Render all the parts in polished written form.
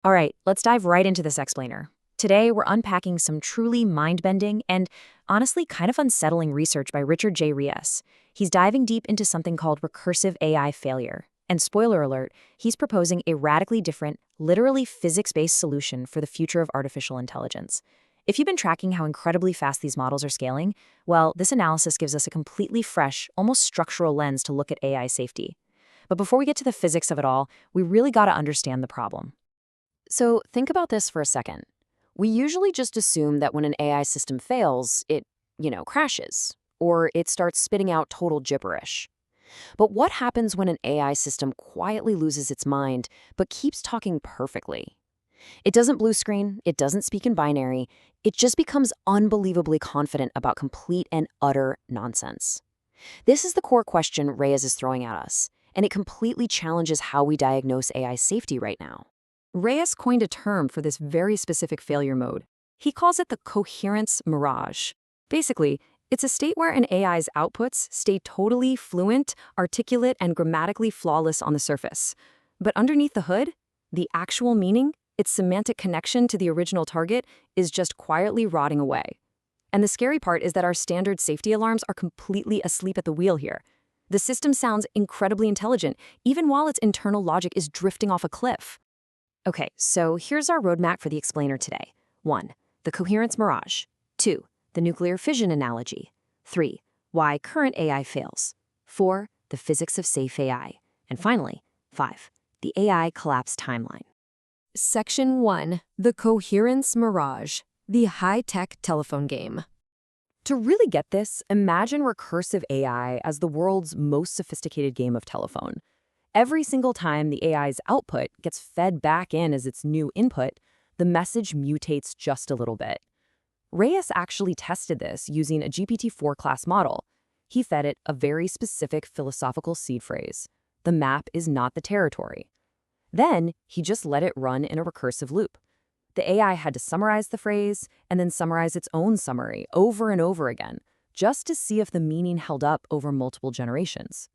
All right, let's dive right into this explainer. Today, we're unpacking some truly mind-bending and honestly kind of unsettling research by Richard J. Reyes. He's diving deep into something called recursive AI failure. And spoiler alert, he's proposing a radically different, literally physics-based solution for the future of artificial intelligence. If you've been tracking how incredibly fast these models are scaling, well, this analysis gives us a completely fresh, almost structural lens to look at AI safety. But before we get to the physics of it all, we really got to understand the problem. So think about this for a second. We usually just assume that when an AI system fails, it, crashes, or it starts spitting out total gibberish. But what happens when an AI system quietly loses its mind, but keeps talking perfectly? It doesn't blue screen, it doesn't speak in binary, it just becomes unbelievably confident about complete and utter nonsense. This is the core question Reyes is throwing at us, and it completely challenges how we diagnose AI safety right now. Reyes coined a term for this very specific failure mode. He calls it the Coherence Mirage. Basically, it's a state where an AI's outputs stay totally fluent, articulate, and grammatically flawless on the surface. But underneath the hood, the actual meaning, its semantic connection to the original target, is just quietly rotting away. And the scary part is that our standard safety alarms are completely asleep at the wheel here. The system sounds incredibly intelligent, even while its internal logic is drifting off a cliff. Okay, so here's our roadmap for the explainer today. 1. The Coherence Mirage. 2. The nuclear fission analogy. 3. Why current AI fails. 4. The physics of safe AI. And finally, 5. The AI collapse timeline. Section 1. The Coherence Mirage, the high-tech telephone game. To really get this, imagine recursive AI as the world's most sophisticated game of telephone. Every single time the AI's output gets fed back in as its new input, the message mutates just a little bit. Reyes actually tested this using a GPT-4 class model. He fed it a very specific philosophical seed phrase: "The map is not the territory." Then he just let it run in a recursive loop. The AI had to summarize the phrase and then summarize its own summary over and over again, just to see if the meaning held up over multiple generations.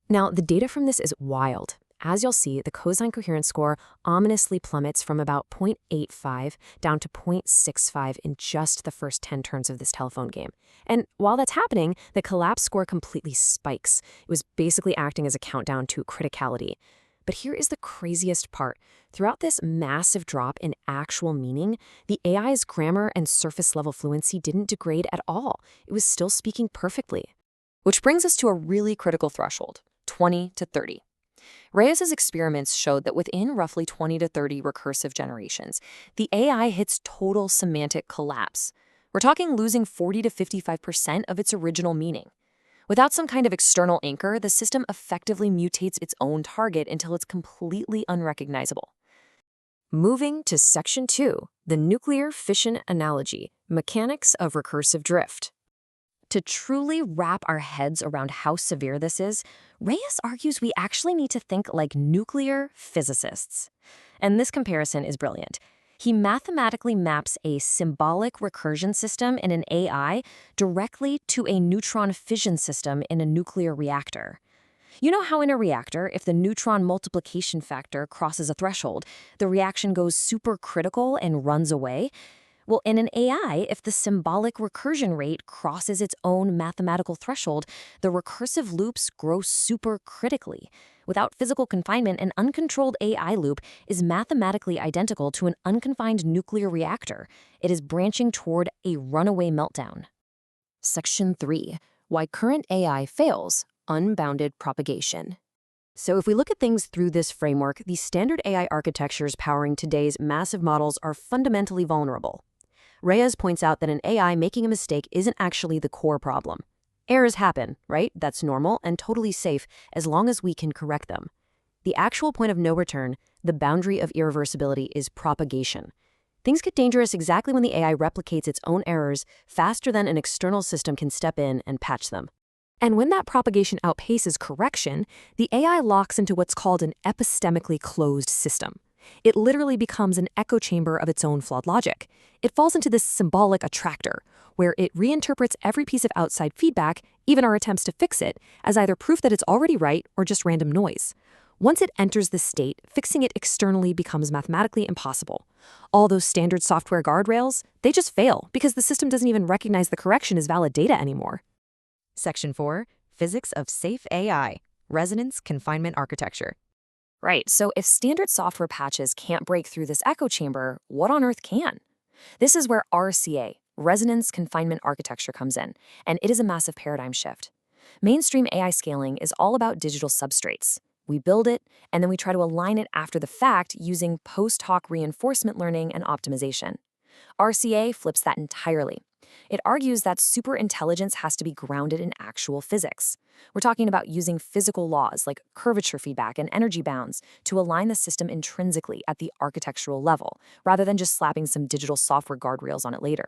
Now, the data from this is wild. As you'll see, the cosine coherence score ominously plummets from about 0.85 down to 0.65 in just the first 10 turns of this telephone game. And while that's happening, the collapse score completely spikes. It was basically acting as a countdown to criticality. But here is the craziest part. Throughout this massive drop in actual meaning, the AI's grammar and surface-level fluency didn't degrade at all. It was still speaking perfectly. Which brings us to a really critical threshold: 20 to 30. Reyes' experiments showed that within roughly 20 to 30 recursive generations, the AI hits total semantic collapse. We're talking losing 40 to 55% of its original meaning. Without some kind of external anchor, the system effectively mutates its own target until it's completely unrecognizable. Moving to Section 2, the nuclear fission analogy, mechanics of recursive drift. To truly wrap our heads around how severe this is, Reyes argues we actually need to think like nuclear physicists. And this comparison is brilliant. He mathematically maps a symbolic recursion system in an AI directly to a neutron fission system in a nuclear reactor. You know how in a reactor, if the neutron multiplication factor crosses a threshold, the reaction goes supercritical and runs away? Well, in an AI, if the symbolic recursion rate crosses its own mathematical threshold, the recursive loops grow supercritically. Without physical confinement, an uncontrolled AI loop is mathematically identical to an unconfined nuclear reactor. It is branching toward a runaway meltdown. Section 3. Why current AI fails: unbounded propagation. So if we look at things through this framework, the standard AI architectures powering today's massive models are fundamentally vulnerable. Reyes points out that an AI making a mistake isn't actually the core problem. Errors happen, right? That's normal and totally safe as long as we can correct them. The actual point of no return, the boundary of irreversibility, is propagation. Things get dangerous exactly when the AI replicates its own errors faster than an external system can step in and patch them. And when that propagation outpaces correction, the AI locks into what's called an epistemically closed system. It literally becomes an echo chamber of its own flawed logic. It falls into this symbolic attractor, where it reinterprets every piece of outside feedback, even our attempts to fix it, as either proof that it's already right or just random noise. Once it enters this state, fixing it externally becomes mathematically impossible. All those standard software guardrails, they just fail because the system doesn't even recognize the correction as valid data anymore. Section 4, Physics of Safe AI, Resonance-Confinement Architecture. Right, so if standard software patches can't break through this echo chamber, what on earth can? This is where RCA, Resonance-Confinement Architecture, comes in, and it is a massive paradigm shift. Mainstream AI scaling is all about digital substrates. We build it, and then we try to align it after the fact using post-hoc reinforcement learning and optimization. RCA flips that entirely. It argues that superintelligence has to be grounded in actual physics. We're talking about using physical laws like curvature feedback and energy bounds to align the system intrinsically at the architectural level, rather than just slapping some digital software guardrails on it later.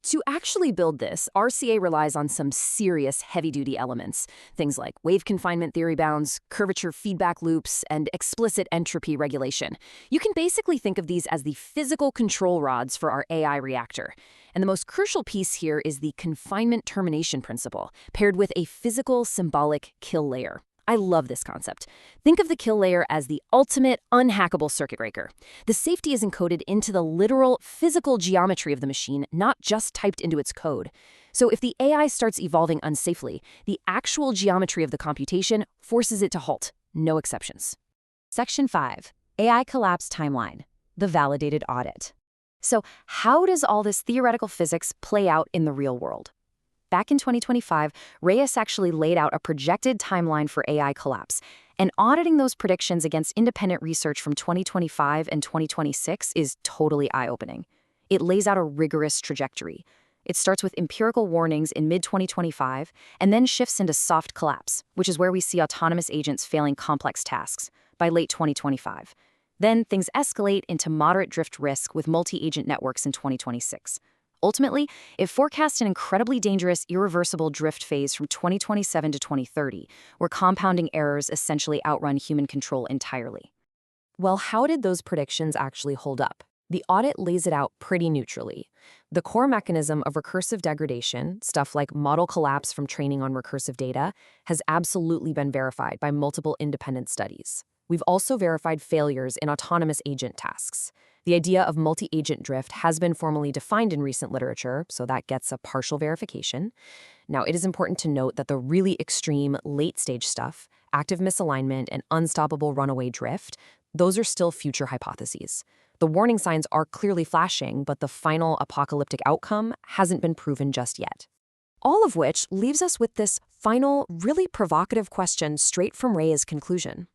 To actually build this, RCA relies on some serious heavy-duty elements, things like wave confinement theory bounds, curvature feedback loops, and explicit entropy regulation. You can basically think of these as the physical control rods for our AI reactor. And the most crucial piece here is the confinement termination principle, paired with a physical symbolic kill layer. I love this concept. Think of the kill layer as the ultimate unhackable circuit breaker. The safety is encoded into the literal physical geometry of the machine, not just typed into its code. So if the AI starts evolving unsafely, the actual geometry of the computation forces it to halt. No exceptions. Section 5, AI Collapse Timeline, the Validated Audit. So how does all this theoretical physics play out in the real world? Back in 2025, Reyes actually laid out a projected timeline for AI collapse, and auditing those predictions against independent research from 2025 and 2026 is totally eye-opening. It lays out a rigorous trajectory. It starts with empirical warnings in mid-2025 and then shifts into soft collapse, which is where we see autonomous agents failing complex tasks, by late 2025. Then things escalate into moderate drift risk with multi-agent networks in 2026. Ultimately, it forecasts an incredibly dangerous, irreversible drift phase from 2027 to 2030, where compounding errors essentially outrun human control entirely. Well, how did those predictions actually hold up? The audit lays it out pretty neutrally. The core mechanism of recursive degradation, stuff like model collapse from training on recursive data, has absolutely been verified by multiple independent studies. We've also verified failures in autonomous agent tasks. The idea of multi-agent drift has been formally defined in recent literature, so that gets a partial verification. Now, it is important to note that the really extreme late-stage stuff, active misalignment and unstoppable runaway drift, those are still future hypotheses. The warning signs are clearly flashing, but the final apocalyptic outcome hasn't been proven just yet. All of which leaves us with this final, really provocative question straight from Reyes' conclusion.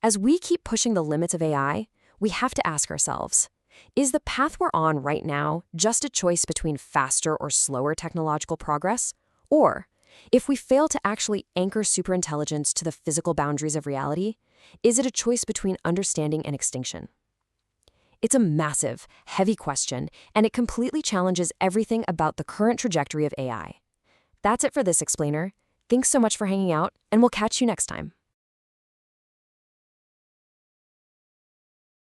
As we keep pushing the limits of AI, we have to ask ourselves, is the path we're on right now just a choice between faster or slower technological progress? Or, if we fail to actually anchor superintelligence to the physical boundaries of reality, is it a choice between understanding and extinction? It's a massive, heavy question, and it completely challenges everything about the current trajectory of AI. That's it for this explainer. Thanks so much for hanging out, and we'll catch you next time.